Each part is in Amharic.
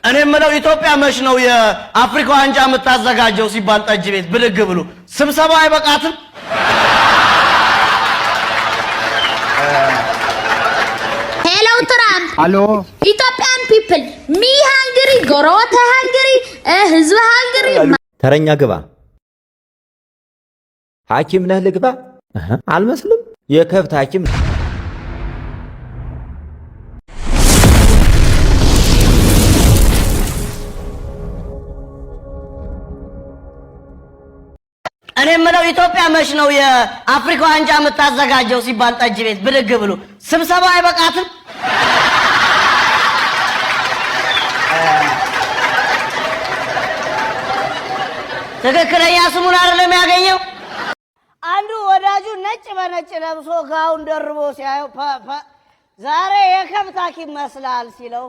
እኔ የምለው ኢትዮጵያ መች ነው የአፍሪካ ዋንጫ የምታዘጋጀው ሲባል ጠጅ ቤት ብድግ ብሎ ስብሰባ አይበቃትም? ሄሎ ትራምፕ። አሎ ኢትዮጵያን ፒፕል ሚ ሃንግሪ ጎሮተ ሃንግሪ ህዝብ ሃንግሪ። ተረኛ ግባ። ሐኪም ነህ ልግባ? አልመስልም። የከብት ሐኪም እኔ የምለው ኢትዮጵያ መች ነው የአፍሪካ ዋንጫ የምታዘጋጀው ሲባል ጠጅ ቤት ብድግ ብሎ ስብሰባ አይበቃትም? ትክክለኛ ስሙን አይደለም ያገኘው። አንዱ ወዳጁ ነጭ በነጭ ለብሶ ጋውን ደርቦ ሲያየው ዛሬ የከብት ሐኪም መስላል ሲለው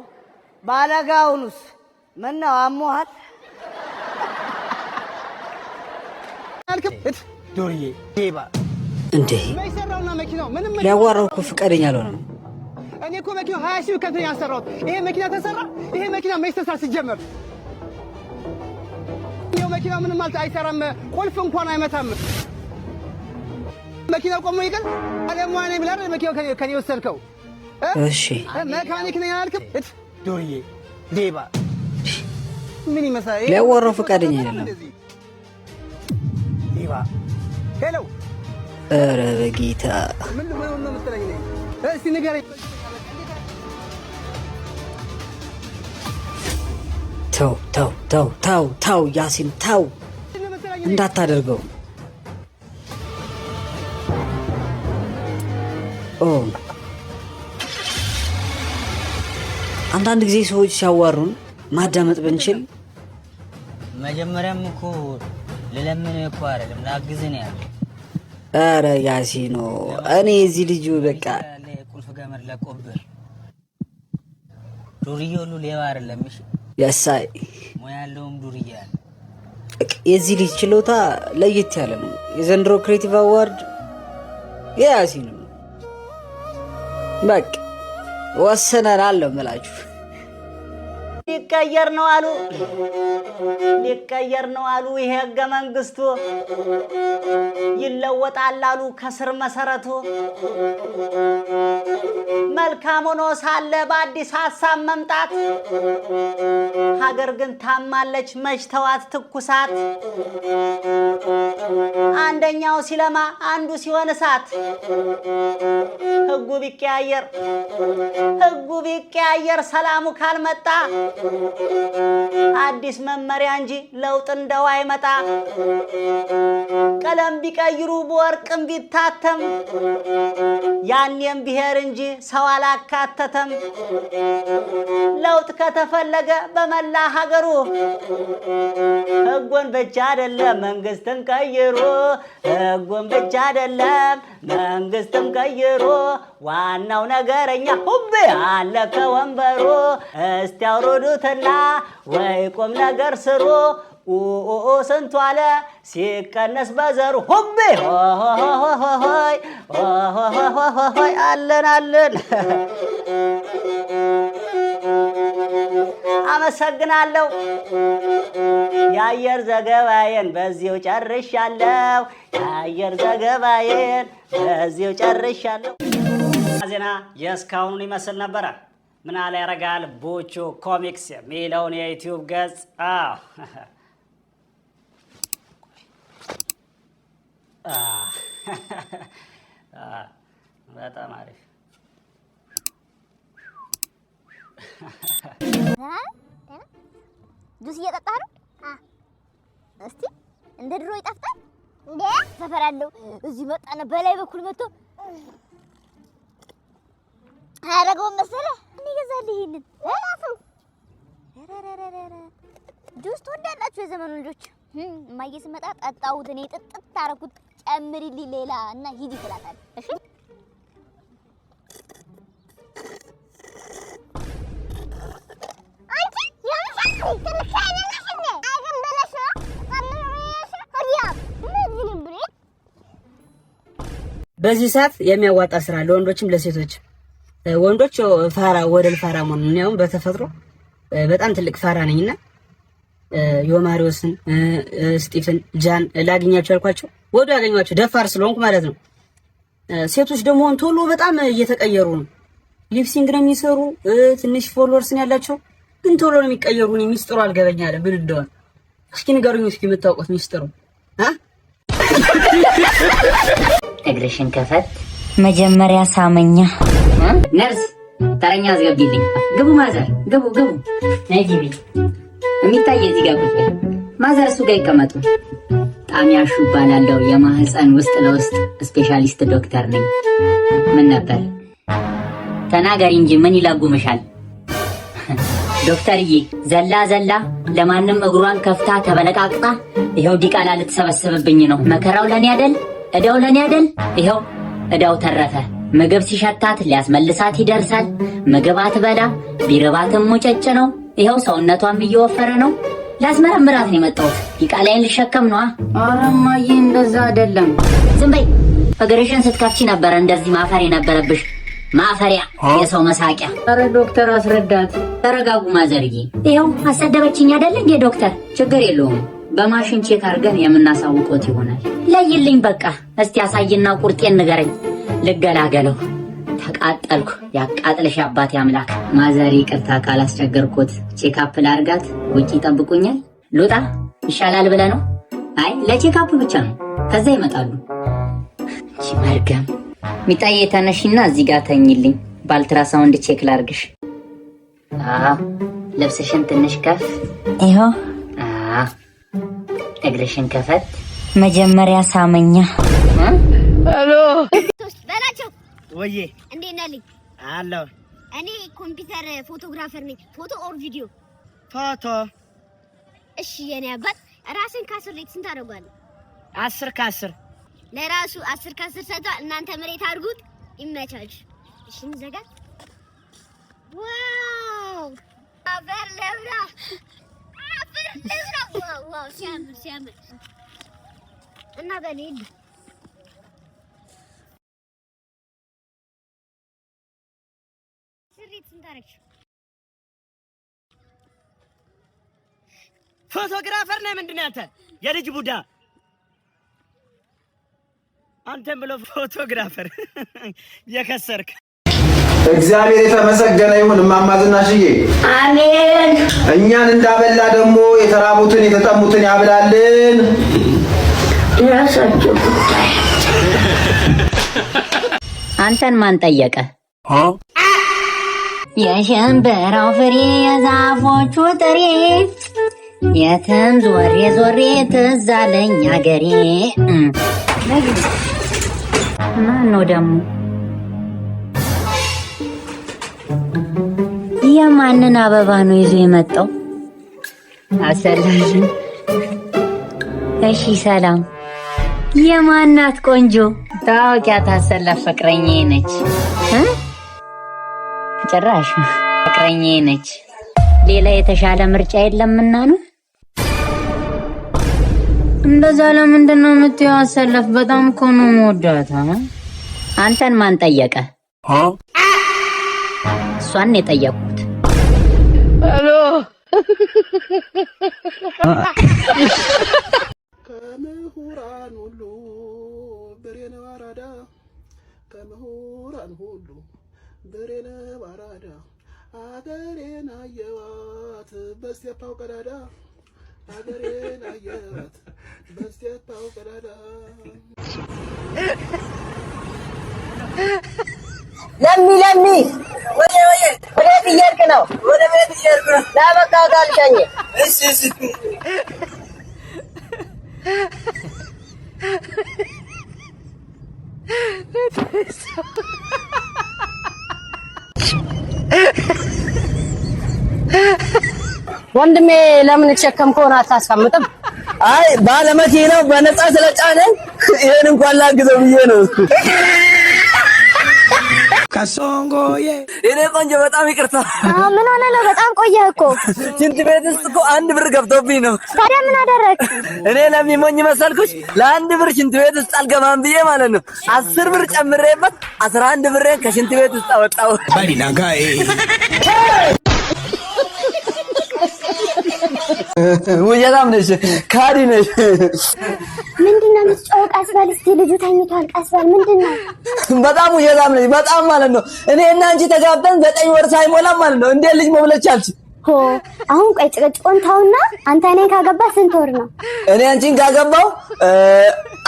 ባለጋውኑስ ምን ነው አሞሃል? ዶርዬ ዴባ እንዴ ማይሰራውና መኪናው ምንም ሊያዋራው እኮ ፍቃደኛ አልሆነም። እኔ እኮ መኪናው 20 ሺህ ከንተኛ ያሰራሁት ይሄ መኪና ተሰራ። ይሄ መኪና ማይስተሳር ሲጀመር ይሄው መኪና ምንም ማለት አይሰራም። ቁልፍ እንኳን አይመታም። መኪናው ቆሞ ይቀር አለማ ነኝ ብላ መኪናው ከኔ ወሰድከው። እሺ መካኒክ ነኝ አልክም። ዶርዬ ዴባ ምን ይመስላል? ሊያዋራው ፍቃደኛ አይደለም። ዴባ ሄሎ ኧረ በጌታ ምን ነው መሰለኝ ነኝ። እስቲ ንገረኝ። ተው ተው ተው ተው ተው ያሲን ተው እንዳታደርገው። አንዳንድ ጊዜ ሰዎች ሲያዋሩን ማዳመጥ ብንችል። መጀመሪያም እኮ ለለምን እኮ አይደለም ላግዝ ነው ያለው። ኧረ ያሲኖ እኔ እዚህ ልጁ በቃ ቁልፍ ገመድ ለቆብህ ዱርዬ ሁሉ ሌባ አይደለም። እሺ ያሳይ ሙያ ያለውም ዱርዬ አለ። የዚህ ልጅ ችሎታ ለየት ያለ ነው። የዘንድሮ ክሬቲቭ አዋርድ የያሲኖ ነው። በቃ ወሰነናል ነው የምላችሁ። ሊቀየር ነው አሉ ይሄ ህገ መንግስቱ ይለወጣል አሉ ከስር መሰረቱ። መልካም ሆኖ ሳለ በአዲስ ሐሳብ መምጣት ሀገር ግን ታማለች መች ተዋት ትኩሳት። አንደኛው ሲለማ አንዱ ሲሆን እሳት። ህጉ ቢቀያየር ሰላሙ ካልመጣ አዲስ መመሪያ እንጂ ለውጥ እንደው አይመጣ። ቀለም ቢቀይሩ በወርቅም ቢታተም ያኔም ብሔር እንጂ ሰው አላካተተም። ለውጥ ከተፈለገ በመላ ሀገሩ ህጉን ብቻ አይደለም መንግስትን ቀይሩ። ህጉን ብቻ አይደለም መንግስትን ቀይሩ። ዋናው ነገረኛ ሁቤ አለ ከወንበሩ። እስቲ አውርዱትና ወይ ቁም ነገር ስሩ። ስንቱ አለ ሲቀነስ በዘሩ ሁቤ ሆይ አለን። አመሰግናለሁ። የአየር ዘገባዬን በዚሁ ጨርሻለሁ። ዜና የእስካሁኑን ይመስል ነበረ። ምን አለ ያረጋል ቦቾ ኮሚክስ የሚለውን የዩቲዩብ ገጽ በጣም አሪፍ ጁስ እየጠጣህ ነው? እስቲ እንደ ድሮ ይጣፍጣል እንዴ? ሰፈር ያለው እዚህ መጣና በላይ በኩል መጥቶ አረጋው መሰለህ እኔ ገዛልህ ይሄንን ጁስ ትወዳላችሁ የዘመኑ ልጆች። እማዬ ስመጣ ጠጣሁት እኔ ጥጥት አደረኩት። ጨምሪልኝ ሌላ እና ሂጂ ትላታለህ። እሺ በዚህ ሰዓት የሚያዋጣ ስራ ለወንዶችም ለሴቶች። ወንዶች ፋራ ወደል ፋራ መሆን ነው በተፈጥሮ በጣም ትልቅ ፋራ ነኝና ዮማሪዎስን ስቲፈን ጃን ላግኛቸው ያልኳቸው ወዶ ያገኟቸው ደፋር ስለሆንኩ ማለት ነው። ሴቶች ደግሞ ቶሎ በጣም እየተቀየሩ ነው። ሊፕሲንግ ነው የሚሰሩ ትንሽ ፎሎወርስ ነው ያላቸው ግን ቶሎ ነው የሚቀየሩ። ነው ሚስጥሩ አልገበኛ አለ ምን እንደሆነ እስኪ ንገሩኝ። እስኪ የምታውቁት ሚስጥሩ እግርሽን ከፈት መጀመሪያ ሳመኛ ነርስ ተረኛ አስገቢልኝ። ግቡ ማዘር ግቡ ነይ ግቢ። የሚታይ እዚህ ጋር ቁጭ ማዘር እሱ ጋር ይቀመጡ። ጣሚያሹ እባላለሁ የማህፀን ውስጥ ለውስጥ ስፔሻሊስት ዶክተር ነኝ። ምን ነበር ተናገሪ እንጂ ምን ይላጉምሻል? ዶክተርዬ ዘላ ለማንም እግሯን ከፍታ ተበለቃቅጣ ይሄው ዲቃላ ልትሰበስብብኝ ነው። መከራው ለኔ አይደል እዳው ለኔ አይደል? ይሄው እዳው ተረፈ። ምግብ ሲሸታት ሊያስመልሳት ይደርሳል። ምግብ አትበላ ቢርባትም ሙጨጭ ነው። ይሄው ሰውነቷም እየወፈረ ነው። ላስመረምራት ነው የመጣሁት። ዲቃላዬን ልሸከም ነው። ኧረ እማዬ እንደዛ አይደለም። ዝም በይ። እግርሽን ስትከፍቺ ነበር እንደዚህ ማፈር የነበረብሽ። ማፈሪያ የሰው መሳቂያ። ኧረ ዶክተር አስረዳት። ተረጋጉ ማዘርዬ። ይሄው አሰደበችኝ አይደል እንዴ ዶክተር? ችግር የለውም በማሽን ቼክ አድርገን የምናሳውቆት ይሆናል። ለይልኝ በቃ እስቲ አሳይና ቁርጤን ንገረኝ ልገላገለው። ተቃጠልኩ። ያቃጥልሽ አባቴ አምላክ። ማዘር ይቅርታ ካላስቸገርኩት ቼክአፕ ላርጋት ውጪ ይጠብቁኛል። ሉጣ ይሻላል ብለህ ነው? አይ ለቼክአፕ ብቻ ነው ከዛ ይመጣሉ። እቺ መርገም። ሚጣዬ ተነሽና እዚህ ጋር ተኝልኝ ባልትራሳውንድ ቼክ ላርግሽ። ልብስሽን ትንሽ ከፍ ይኸው። እግርሽን ከፈት መጀመሪያ ሳመኛ። ሄሎ በላቸው ወዬ እንዴት ነህ? አለሁ። እኔ ኮምፒውተር ፎቶግራፈር ነኝ። ፎቶ ኦር ቪዲዮ? ፎቶ። እሺ የኔ አባት ራስን ከ10 ሬት ስንት አደርጋለሁ? 10 ከ10 ለራሱ 10 ከ10 ሰጥቷል። እናንተ መሬት አድርጉት። ይመቻች። እሺ እንዘጋ። ዋው አበር ለብራ ዋው ሲያምር እና በኔ ስሪት ስንት አደረግሽ? ፎቶግራፈር ነህ ምንድን ነው አንተ? የልጅ ቡዳ አንተም ብሎ ፎቶግራፈር የከሰርክ። እግዚአብሔር የተመሰገነ ይሁን። እማማ ዝናሽዬ አሜን። እኛን እንዳበላ ደግሞ የተራቡትን የተጠሙትን ያብላልን። የራሳቸው ጉዳይ። አንተን ማን ጠየቀ? የሸንበራው ፍሬ የዛፎቹ ጥሬ የትም ዞሬ ትዝ አለኝ አገሬ። ማን ነው ደግሞ? የማንን አበባ ነው ይዞ የመጣው? አሰላሽ። እሺ ሰላም። የማናት ቆንጆ? ታውቂያት? አሰላፍ ፍቅረኛዬ ነች። ጭራሽ ፍቅረኛዬ ነች። ሌላ የተሻለ ምርጫ የለምና ነው። እንደዛ ለምንድን ነው የምትይው? አሰላፍ በጣም እኮ ነው የምወዳት። አንተን ማን ጠየቀ? እሷን የጠየቁት። ሄሎ ከምሁራን ሁሉ ብሬነ ባራዳ ከምሁራን ሁሉ ብሬነ ባራዳ አገሬን አየዋት በስቴፓው ቀዳዳ አገሬን አየዋት በስቴፓው ቀዳዳ። ለሚ ወዴት እየሄድክ ነው? ወደ ቤት እየሄድክ ነው። ና በቃ ካልከኝ እሺ ወንድሜ ለምን ተሸከምከው ነው አታስቀምጥም? አይ ባለመኪናው በነፃ ስለጫነኝ ይሄን እንኳን ላግዘው ብዬ ነው። ካሶንጎዬ እኔ ቆንጆ በጣም ይቅርታ። ምን ሆነ ነው? በጣም ቆየህ እኮ። ሽንት ቤት ውስጥ እኮ 1 ብር ገብቶብኝ ነው። ታዲያ ምን አደረግ? እኔ ለሚሞኝ መሰልኩሽ? ለ1 ብር ሽንት ቤት ውስጥ አልገባም ብዬ ማለት ነው 10 ብር ጨምሬበት 11 ብሬን ከሽንት ቤት ውስጥ አወጣው። ውሸታም ነሽ፣ ካዲ ነሽ። ምንድነው የምትጮኸው? ቀስ በል እስኪ ልጁ ተኝቷል። ቀስ በል ምንድነው? በጣም ውሸታም ነሽ፣ በጣም ማለት ነው። እኔ እና አንቺ ተጋብተን 9 ወር ሳይሞላም ማለት ነው እንዴት ልጅ መውለድ ቻልሽ? አሁን ቆይ ጭቅጭቁን ተውና አንተ እኔን ካገባህ ስንት ወር ነው? እኔ አንቺን ካገባው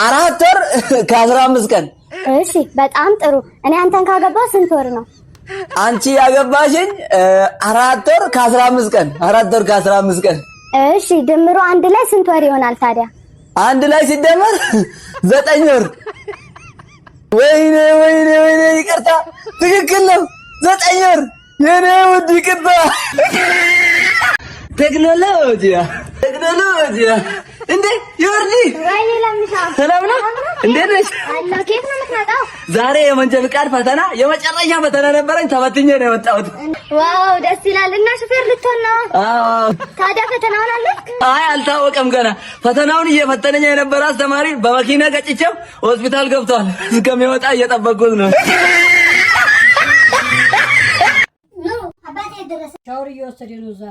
4 ወር ከ15 ቀን። እሺ በጣም ጥሩ። እኔ አንተን ካገባህ ስንት ወር ነው? አንቺ ያገባሽኝ 4 ወር ከ15 ቀን። 4 ወር ከ15 ቀን። እሺ ድምሩ አንድ ላይ ስንት ወር ይሆናል ታዲያ? አንድ ላይ ሲደመር 9 ወር። ወይኔ ወይኔ ወይኔ ይቅርታ፣ ትክክል ነው 9 ወር። የኔ ውድ ይቅርታ። ቴክኖሎጂያ እንዴ ይወርዲ ወይኔ ለምሳ ሰላም ነው? እንዴት ነሽ? አላህ ከየት ነው የምትመጣው? ዛሬ የመንጃ ፍቃድ ፈተና የመጨረሻ ፈተና ነበረኝ፣ ተፈትኜ ነው የወጣሁት። ዋው ደስ ይላል። እና ሹፌር ልትሆን ነው? አዎ። ታዲያ ፈተናውን አለፍክ? አይ አልታወቀም ገና። ፈተናውን እየፈተነኝ የነበረ አስተማሪ በመኪና ገጭቼው ሆስፒታል ገብቷል። እስከሚወጣ እየጠበቅኩት ነው። አባቴ ደረሰ። ሻወር እየወሰደ ነው። እዛ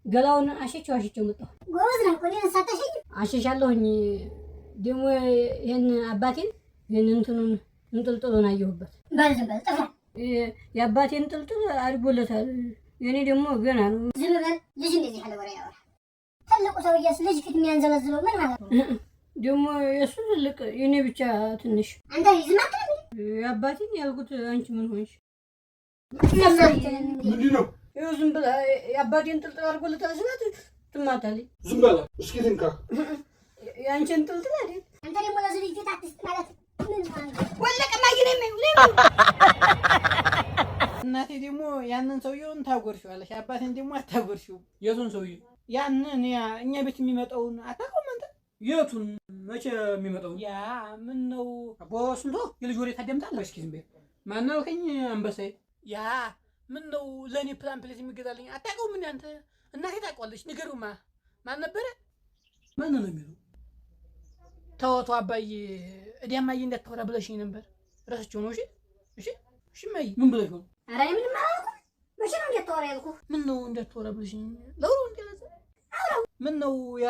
ገላውን አሸቸው መጣሁ። ጎበዝ ነው። ቆይ እንሳተሽኝ አሸሻለሁኝ። ደግሞ ይሄን አባቴን ይሄን እንትኑን እንጥልጥሉን አየሁበት። በልዝም በል ጥፋ። የአባቴን እንጥልጥል አድርጎለታል። የኔ ደግሞ ገና ነው። ዝም በል። ልጅ እንደዚህ ያለ ወሬ ያወራል። ትልቁ ሰውዬስ ልጅ ፊት የሚያንዘለዝለው ምን ማለት ነው? ደግሞ የሱ ትልቅ የኔ ብቻ ትንሽ። አንተ ዝም አትበል። የአባቴን ያልኩት አንቺ ምን ሆንሽ? ምንድን ነው? ይኸው ዝም ብላ የአባቴን ጥልጥል አድርጎለታል ስላት ትማታለች። ዝም በላ እስኪ ትንካ። የአንቺን ጥልጥል አይደል? አንተ ደግሞ ለዚህ ልጅ ፊት አትስጥ ማለት ምን ማለት ነው? ወለቀማ እናቴ ደግሞ ያንን ሰውዬውን ታጎርሺዋለሽ፣ አባቴን ደግሞ አታጎርሺው። የቱን ሰውዬ? ያንን እኛ ቤት የሚመጣውን አታውቀውም አንተ? የቱን? መቼ የሚመጣውን? ያ ምን ነው በስንቶ የልጅ ወሬ ታደምጣለህ? እስኪ ዝም በይ። ማን አልከኝ? አንበሳዬ። ያ ምን ነው ለእኔ ፕላምፕሌት የሚገዛልኝ አታውቀውም? ምን አንተ እናቴ ታውቀዋለች። ንገሩማ ማን ነበረ? ማን ነው የሚለው? ተወቱ አባዬ እዲያማዬ እንዳታወራ ብለሽኝ ነበር። ረስቼው ነው። እሺ እሺ እሺ ማዬ ምን ብለሽ ነው? ኧረ ምንም አላልኩም። መቼ ነው እንዳታወራ ያልኩህ? ምን ነው እንዳታወራ ብለሽኝ ለውሮ እንደለዘ ምን ነው ያ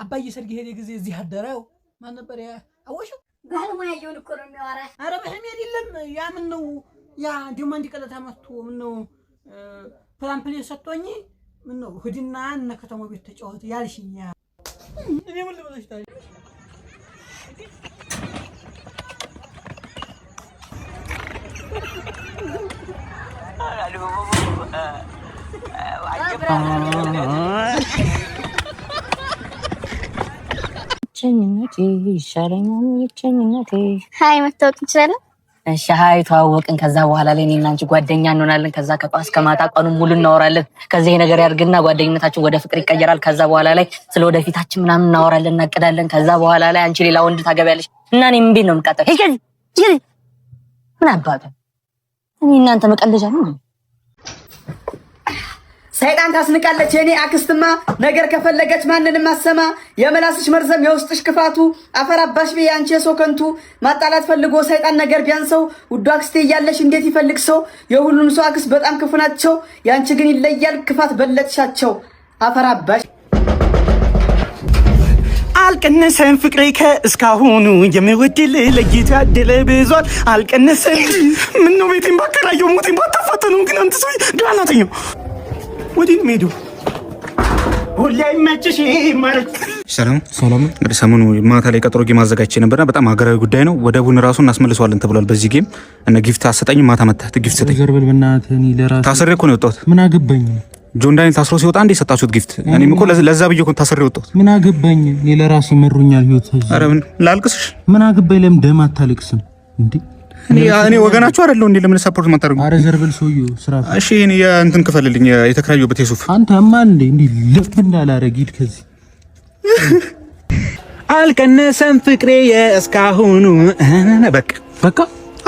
አባዬ ሰርግ ሄደ ጊዜ እዚህ አደረው። ማን ነበር ያ? አወሽው ባለሙያየውን እኮ ነው የሚያወራ። ኧረ በህም አይደለም። ያ ምን ነው ያ ደግሞ አንድ ቀለታ መጥቶ ምን ነው ፕላምፕሌት ሰጥቶኝ ምን ነው ህድና እነ ከተማው ቤት ተጫወት ያልሽኝ ያ እኔ ምን ልበለሽ ታዲያ? ሀይ መታወቅ እንችላለን? እሺ ሀይ ተዋወቅን። ከዛ በኋላ ላይ እኔና አንቺ ጓደኛ እንሆናለን። ከዛ ከጧት እስከ ማታ ቀኑን ሙሉ እናወራለን። ከዛ ይሄ ነገር ያድርግና ጓደኝነታችን ወደ ፍቅር ይቀየራል። ከዛ በኋላ ላይ ስለ ወደፊታችን ምናምን እናወራለን፣ እናቅዳለን። ከዛ በኋላ ላይ አንቺ ሌላ ወንድ ታገቢያለሽ እና እኔ ምን ቤት ነው የምቃጠል? ምን አባቱ እኔ እናንተ መቀለጃ ነው። ሰይጣን ታስንቃለች የኔ አክስትማ፣ ነገር ከፈለገች ማንንም አሰማ። የመላስሽ መርዘም የውስጥሽ ክፋቱ፣ አፈራባሽ ቤ አንቺ የሰው ከንቱ። ማጣላት ፈልጎ ሰይጣን ነገር ቢያንሰው፣ ውዱ አክስቴ እያለሽ እንዴት ይፈልግ ሰው። የሁሉም ሰው አክስት በጣም ክፉ ናቸው፣ ያንቺ ግን ይለያል ክፋት በለጥሻቸው። አፈራባሽ አልቀነሰም ፍቅሬ ከእስካሁኑ የሚወድል ለጌታ ያደለ ብዙል አልቀነሰም። ምነው ቤቴን ባከራየው ሞቴን ባታፋጠኑ ግን አንተ ሰው ግራናተኛው ወዲህ ሜዱ ሁሌ አይመችሽ ማለት ሰላም ሰላም። እንግዲህ ሰሞኑ ማታ ላይ ቀጠሮ ጌም አዘጋጅቼ ነበርና በጣም ሀገራዊ ጉዳይ ነው። ወደቡን ራሱ እናስመልሰዋለን ተብሏል። በዚህ ጌም እነ ጊፍት አሰጠኝ። ማታ መጣህ ጊፍት ሰጠኝ። ዘርበል በእናትህ እኔ ለራሴ ታስሬ እኮ ነው የወጣሁት። ምን አገባኝ? ጆን ዳንኤል ታስሮ ሲወጣ እንዴ ሰጣችሁት ጊፍት? እኔም እኮ ለዛ ብዬ እኮ ታስሬ የወጣሁት። ምን አገባኝ? እኔ ለራሴ መሩኛል ህይወት። ኧረ ምን ላልቅስሽ? ምን አገባኝ? ለምን ደም አታለቅስም እንዴ? እኔ ወገናችሁ አይደለሁ እንዴ? ለምን ሰፖርት ማታደርጉ? አረ ዘርበል ሰውዬው ስራ። እሺ እኔ እንትን ክፈልልኝ የተከራየሁበት የሱፍ። አንተማ እንዴ ልብ እንዳላረግ ሂድ ከዚህ። አልቀነሰም ፍቅሬ እስካሁኑ በቃ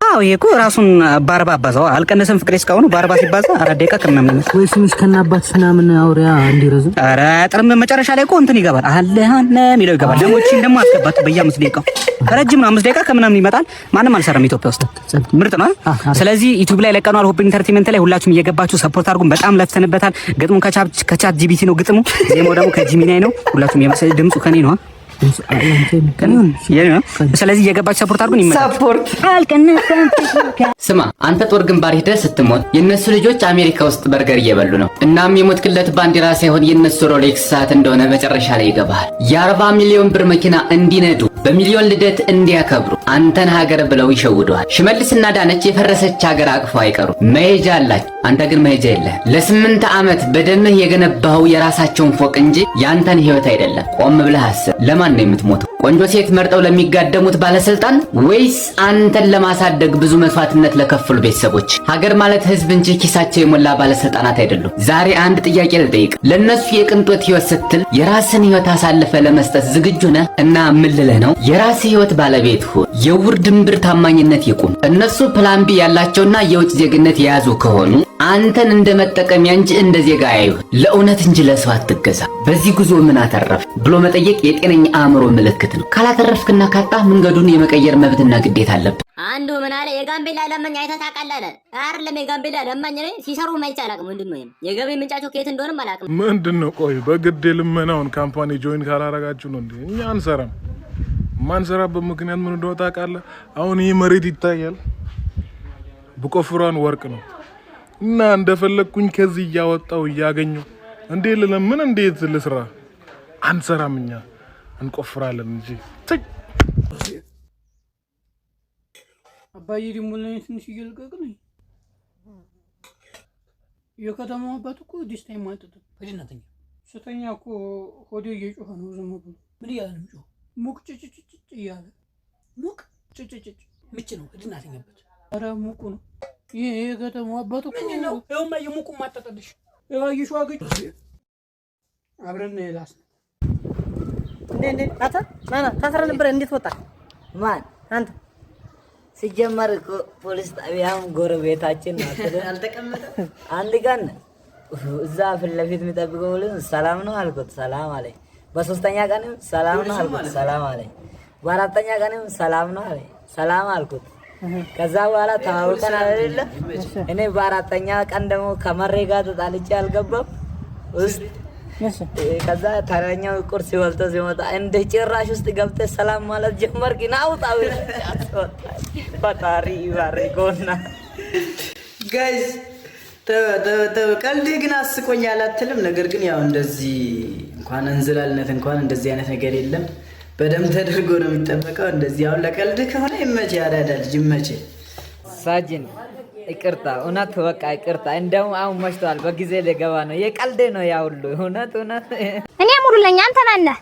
አዎ ይሄ እኮ ራሱን በ40 አባዛው አልቀነሰም። ፍቅሬ እስካሁን በ40 ሲባዛ 4 ደቂቃ ከምናምን ወይ ስምሽ ከናባት ምናምን አውሪያ እንዲረዙ። ኧረ ጥርም መጨረሻ ላይ እኮ እንትን ይገባል አለሃነ የሚለው ይገባል። ደሞችን ደግሞ አስገባት በየ5 ደቂቃው ረጅም ነው። 5 ደቂቃ ከምናምን ይመጣል። ማንም አልሰራም ኢትዮጵያ ውስጥ ምርጥ ነው። ስለዚህ ዩቲዩብ ላይ ለቀናል ሆፕ ኢንተርቴይንመንት ላይ ሁላችሁም እየገባችሁ ሰፖርት አድርጉን። በጣም ለፍተንበታል። ግጥሙ ከቻት ጂቢቲ ነው ግጥሙ፣ ዜማው ደግሞ ከጂሚናይ ነው። ሁላችሁም የመሰለ ድምጹ ከኔ ነው። ስለዚህ እየገባችሁ ሰፖርት አድርጉን። ይመጣል ሰፖርት አልቀነሰም። ስማ አንተ ጦር ግንባር ሄደህ ስትሞት የነሱ ልጆች አሜሪካ ውስጥ በርገር እየበሉ ነው። እናም የሞትክለት ባንዲራ ሳይሆን የነሱ ሮሌክስ ሰዓት እንደሆነ መጨረሻ ላይ ይገባል። የ40 ሚሊዮን ብር መኪና እንዲነዱ በሚሊዮን ልደት እንዲያከብሩ አንተን ሀገር ብለው ይሸውደዋል። ሽመልስና ዳነች የፈረሰች ሀገር አቅፈው አይቀሩ መሄጃ አላቸው። አንተ ግን መሄጃ የለህ። ለ8 ዓመት በደምህ የገነባው የራሳቸውን ፎቅ እንጂ ያንተን ህይወት አይደለም። ቆም ብለህ አስብ። ለማን ነው የምትሞተው? ቆንጆ ሴት መርጠው ለሚጋደሙት ባለስልጣን ወይስ አንተን ለማሳደግ ብዙ መስዋዕትነት ለከፈሉ ቤተሰቦች? ሀገር ማለት ህዝብ እንጂ ኪሳቸው የሞላ ባለስልጣናት አይደሉም። ዛሬ አንድ ጥያቄ ልጠይቅ። ለነሱ የቅንጦት ህይወት ስትል የራስን ህይወት አሳልፈ ለመስጠት ዝግጁ ነህ? እና ምን ልልህ ነው? የራስ ህይወት ባለቤት ሁን። የውር ድንብር ታማኝነት ይቁም። እነሱ ፕላን ቢ ያላቸውና የውጭ ዜግነት የያዙ ከሆኑ አንተን እንደ መጠቀሚያ እንጂ እንደ ዜጋ ያዩ። ለእውነት እንጂ ለሰው አትገዛ። በዚህ ጉዞ ምን አተረፍ ብሎ መጠየቅ የጤነኛ አእምሮ ምልክት ነው። ካላተረፍክና ካጣ መንገዱን የመቀየር መብትና ግዴታ አለብህ። አንዱ ምን አለ? የጋምቤላ ለማኝ አይተህ ታውቃለህ? አይደለም የጋምቤላ ለማኝ ነኝ ሲሰሩ ማይቻል አላውቅም። ምንድነው የገቢ ምንጫቸው ከየት እንደሆነም አላውቅም። ምንድነው? ቆይ በግድ የልመናውን ካምፓኒ ጆይን ካላረጋችሁ ነው እንዴ? እኛ አንሰራም። ማንሰራበት ምክንያት ምን እንደሆነ ታውቃለህ? አሁን ይህ መሬት ይታያል። ብቆፍሯን ወርቅ ነው እና እንደፈለግኩኝ ከዚህ እያወጣው እያገኘው እንዴት ለምን እንዴት ልስራ? አንሰራም። እኛ እንቆፍራለን እንጂ። አባዬ ደግሞ ለኔ ትንሽ እየልቀቅልኝ። የከተማው አባት እኮ ዲስታ ይማጥጥ በድናተኛ ስተኛ እኮ ሆዴ እየጮኸ ነው። ዝም ብሎ ምን እያለ ነው የሚጮኸው? ሙቅ ጭጭጭጭ እያለ ሙቅ ጭጭጭጭ ምች ነው በድናተኛበት። ኧረ ሙቁ ነው ይሄ የከተማው አባት እኮ ነው። ይኸውማ የሙቁ ማጠጠልሽ የባይሹ አገጭ አብረን ይላስ እንዴ አታ ማና ታሰረ ነበር። እንዴት ወጣ? ማን አንተ? ሲጀመር ፖሊስ ጣቢያም ጎረቤታችን ነው። አልተቀመጠም። አንድ ቀን እዛ ፊት ለፊት የሚጠብቀው ሰላም ነው አልኩት፣ ሰላም አለኝ። በሶስተኛ ቀንም ሰላም ነው አልኩት፣ ሰላም አለኝ። በአራተኛ ቀንም ሰላም ነው አለኝ፣ ሰላም አልኩት። ከዛ በኋላ ተዋውቀን አይደለ? እኔ በአራተኛ ቀን ደግሞ ከመሬ ጋር ተጣልቼ አልገባም ውስጥ። ከዛ ተረኛው ቁርስ በልቶ ሲመጣ እንደ ጭራሽ ውስጥ ገብተህ ሰላም ማለት ጀመርክ። ናውጣው ፈጣሪ ይባርኮና ጋይስ ቀልድ ግን አስቆኛል አትልም። ነገር ግን ያው እንደዚህ እንኳን እንዝላልነት እንኳን እንደዚህ አይነት ነገር የለም። በደንብ ተደርጎ ነው የሚጠበቀው። እንደዚህ አሁን ለቀልድ ከሆነ ይመቼ፣ ያዳዳ ልጅ ይመቼ። ሳጅን ይቅርታ፣ እውነት በቃ ይቅርታ። እንደውም አሁን መሽቷል፣ በጊዜ ልገባ ነው። የቀልድ ነው ያ ሁሉ እውነት። እኔ ሙሉ ነኝ። አንተ ማን ነህ?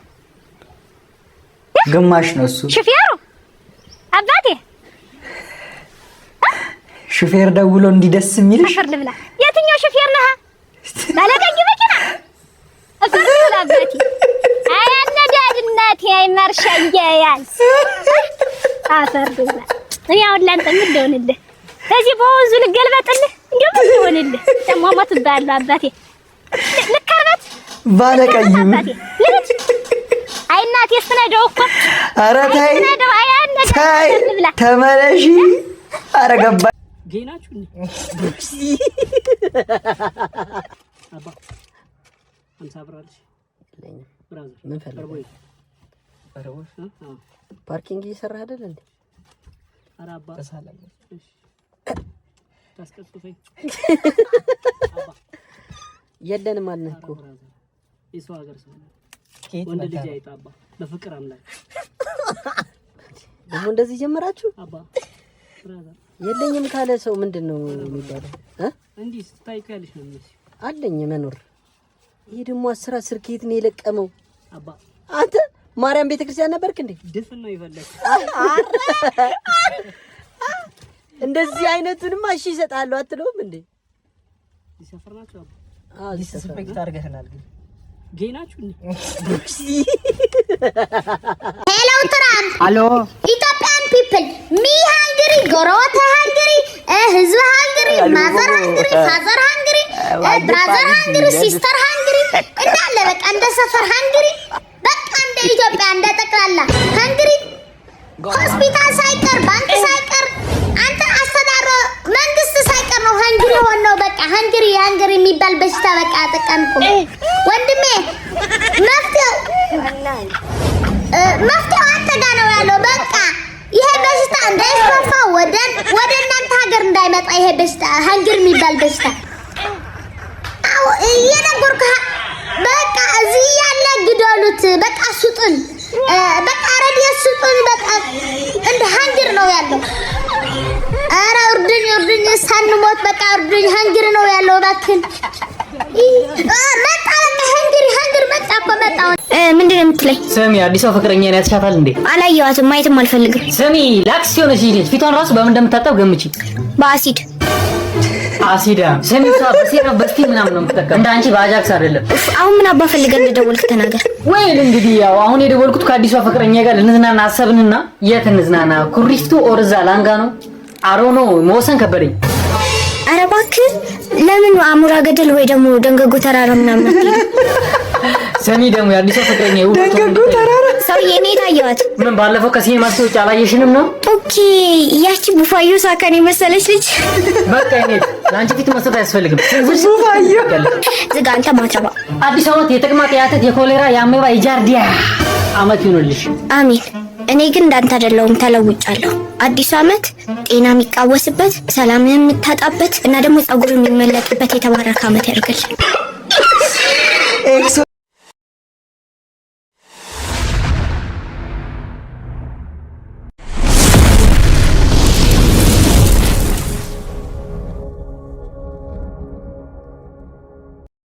ግማሽ ነው እሱ ሹፌሩ አባቴ። ሹፌር ደውሎ እንዲደስ የሚል አፈር ልብላ። የትኛው ሹፌር ነህ? ባለቀይ መኪና አፈር ልብላ አባቴ። አያነዳድ እናቴ አይመርሸየ ያዝ አፈር ልብላ። እኔ አሁን ላንተ ምን ልሆንልህ? እዚህ በወንዙ ልገልበጥልህ? እንደው ምን ልሆንልህ? ደግሞ ሞትብሃለሁ አባቴ። ልከርበት ባለቀይ ልጅ አይ እናቴ ስትነዳው እኮ ኧረ ተይ ተይ ተመለሺ። ኧረ ገባ ጌናችሁ አባ አንተ አብራለሽ ብራዘር ምን ፈልገህ? ፓርኪንግ እየሰራህ አይደል እንዴ? ኧረ አባ ተሳለም ታስቀጥፈኝ አባ የለንም አልነህ እኮ የሰው ሀገር ሰው ወንድ ልጅ አይጣባ በፍቅር አምላክ ደግሞ እንደዚህ ጀመራችሁ አባ ብራዘር። የለኝም ካለ ሰው ምንድነው የሚባለው? እንዲህ ስታይካልሽ ነው የሚል አለኝ መኖር። ይሄ ደግሞ 10 ከየት ነው የለቀመው? አባ አንተ ማርያም ቤተክርስቲያን ነበርክ እንዴ? ድፍን ነው ይፈልግ እንደዚህ አይነቱንማ እሺ ይሰጣሉ አትለውም እንዴ? ይሰፈርናችሁ አባ። ዲስሪስፔክት አድርገናል ግን ጌናችሁ እንዴ? ሄሎ ትራምፕ። ሄሎ ኢትዮጵያን ፒፕል ሚ ሃንግሪ ጎረወተ ሃንግሪ ህዝብ ሃንግሪ ማዘር ሃንግሪ ፋዘር ሃንግሪ ብራዘር ሃንግሪ ሲስተር ሃንግሪ እንዳለ በቃ እንደ ሰፈር ሃንግሪ በቃ እንደ ኢትዮጵያ እንደ ጠቅላላ ሃንግሪ ሆስፒታል ሳይቀር ባንክ ሳይቀር አንተ አስተዳደር መንግስት ሳይቀር ነው ሃንግሪ ሆነው በቃ ሃንግሪ የሚባል በሽታ በቃ ተቀንቆ ወንድሜ መፍትሄው አንተ ጋር ነው ያለው በቃ ይሄ በሽታ እንዳይስፋፋ ወደ እናንተ ሀገር እንዳይመጣ ይሄ በሽታ ሃንግሪ የሚባል በሽታ አው የነገርኩህ በቃ እዚህ ያለ ግደሉት በቃ ሱጡን በቃ ረዲየት ሱጡን በቃ እንደ ሃንግሪ ነው ያለው አረ እርዱኝ ሳንሞት በቃ እርዱኝ ሃንግሪ ነው ያለው እባክህን መጣ ሃንግሪ መጣ እኮ መጣ ምንድን ነው የምትለኝ ስሚ አዲሷ ፍቅረኛ ነው ያስቻታል እንዴ አላየኋትም ማየትም አልፈልግም ስሚ ላክስ ሆነሽ ልጅ ፊቷን ራሱ በምን እንደምታጠብ ገምቺ በአሲድ አሲዳ ስሚ በሴራ በስቲ ምናምን ነው የምትጠቀም እንደ አንቺ ባጃክስ አይደለም አሁን ምን አባ ፈልገህ እንደደወልክ ተናገር ወይ እንግዲህ ያው አሁን የደወልኩት ከአዲሷ ፍቅረኛ ጋር ልንዝናና አሰብንና የት እንዝናና ኩሪፍቱ ኦርዛ ላንጋ ነው አሮኖ መወሰን ከበደኝ ኧረ እባክህ ለምን አሙራ ገደል ወይ ደግሞ ደንገጎ ተራራ ምናምን ሰሚ ደግሞ የአዲሷ ፍቅረኛ ደንገጎ ተራራ ሰውዬ እኔ ታየዋት ምን ባለፈው ከሲኒማ ስትወጪ አላየሽንም ነው ኦኬ ያቺ ቡፋዮ ሳካን የመሰለች ልጅ በቃ እኔ ለአንቺ ፊት መስጠት አያስፈልግም ቡፋዮ ዝጋ አንተ ማተባ አዲስ አመት የተቅማጥ የአተት የኮሌራ የአሜባ የጃርዲያ አመት ይሁንልሽ አሜን እኔ ግን እንዳንተ አይደለሁም ተለውጫለሁ አዲስ አመት ጤና የሚቃወስበት ሰላም የምታጣበት እና ደግሞ ጸጉር የሚመለጥበት የተባረከ አመት ያድርግልን